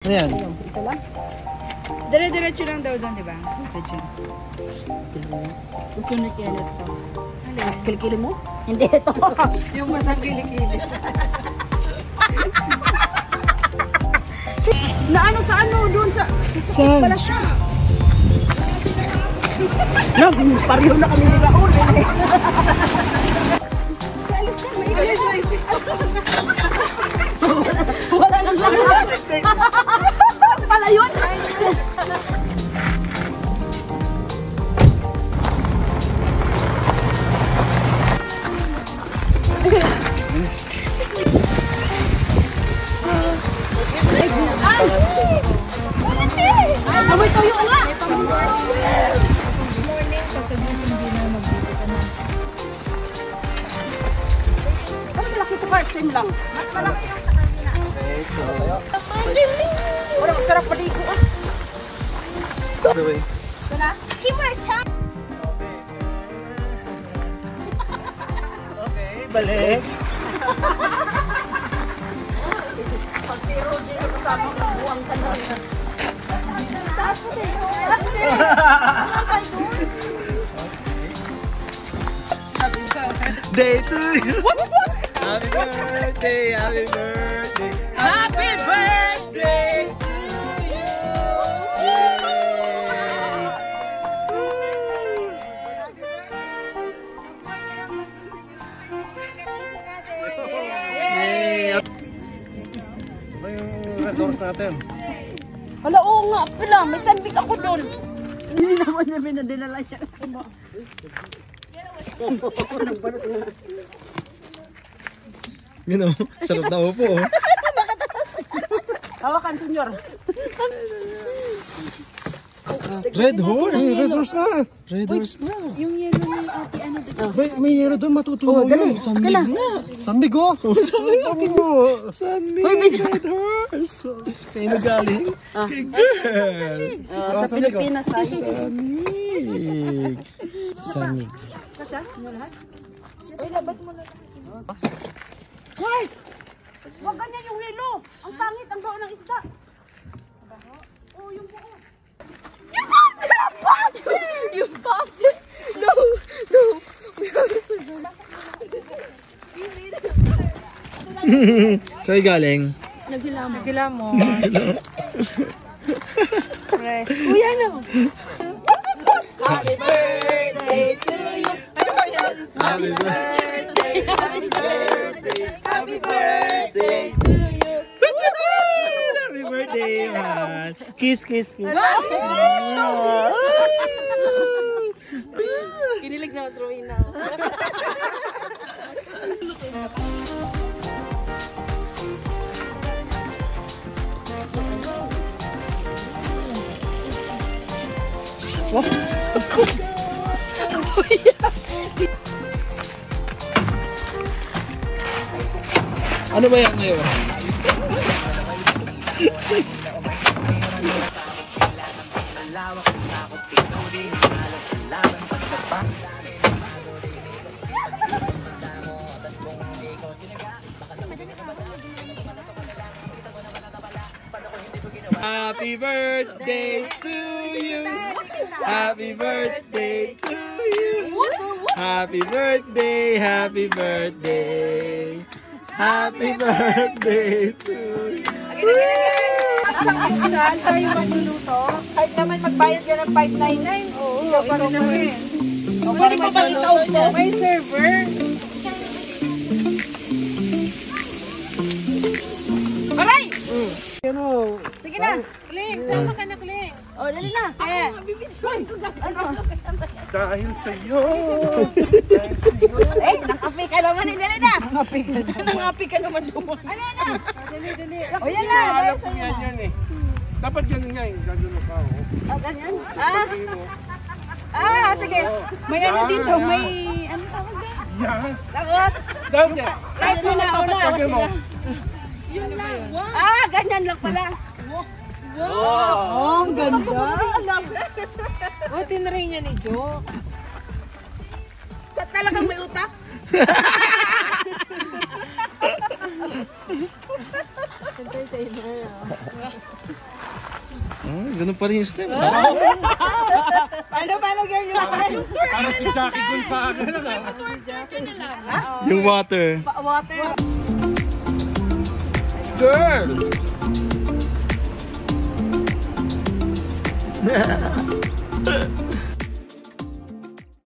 Ayan. Isa lang? Dire-diretso lang daw doon, di ba? Diretso. Gusto ni Kenneth to. Ano? Kilikili mo? Hindi, ito. Yung masang kilikili. Na ano sa ano? Doon sa... Saan? Pala siya. Pariyo na kami nila ulit. Wala nang lahat. Pala yun. Amoy tayo nga. Ano malaki ito? Same lang. Mas malaki yung sa kanila. Okay, so... Wala, masarap paligo ah. Anyway. Ito na? Okay, balik. Pag si Roger, kasama ko, buwang ka na. Taas mo din. Taas mo din. Day to you. What? Happy birthday, happy birthday. Happy birthday to you. Yay! Ano yung red doors natin? Hala, oo nga pala. May sandwich ako doon. Hindi naman niya pinadinala siya. Yun o, sarap na upo o. Hawakan, senyor. Red horse! Red horse nga! Red horse nga! Yung yelo ni ate ano dito. May yero doon, matutunaw yun. Sandig na! Sandig o! Sandig mo! Sandig! Red horse! Kaya nagaling? Kay girl! Sa Pilipinas tayo. Sanig! Sanig. Kasya? Ano lahat? Uy, labas mo na. Charles! Huwag ganyan yung yelo. Ang pangit, ang bao ng isda. Baho? Oo, yung buo. You popped it! You popped it! No! No! Sa'yo galing? Nagilamo. Nagilamo. Fresh. Uy, ano? Happy birthday to you! Happy birthday! Happy birthday! Happy birthday to you! Happy birthday, man! Kiss, kiss, kiss! Kinilig na mas Rowena. Ano ba yan ngayon? Happy birthday to you. Happy birthday to you. Happy birthday, happy birthday. Happy birthday to you. Saan tayo magluluto? Kahit naman magbayad ka ng 599. Oo, ikaw pa rin naman. Pwede ko ba itaw ko? May server. Aray! Ano? Sige na. Kling, sama ka na, Kling. O, dali na. Ayan. Ano? Dahil sa'yo. Eh, nakapi ka naman. Dali na. Nangapi ka naman doon. Ano na? Dali, dali. O, yan na. Dahil sa'yo na. Dapat ganun nga yung gagano ka. Ah, ganyan? Sige. May ano dito, may ano tawag dyan? Yan. Tapos, Dapat yan. right mo na una. Gagano mo. Yun lang. Ganyan lang pala. Wow. Ang ganda. O, tinry niya ni Jo. Ba't talagang may utak? Entertainer. Ganun pa rin yung step. Paano girl yung Parang si Jackie Gonzaga na lang. Yung water. water? Girl!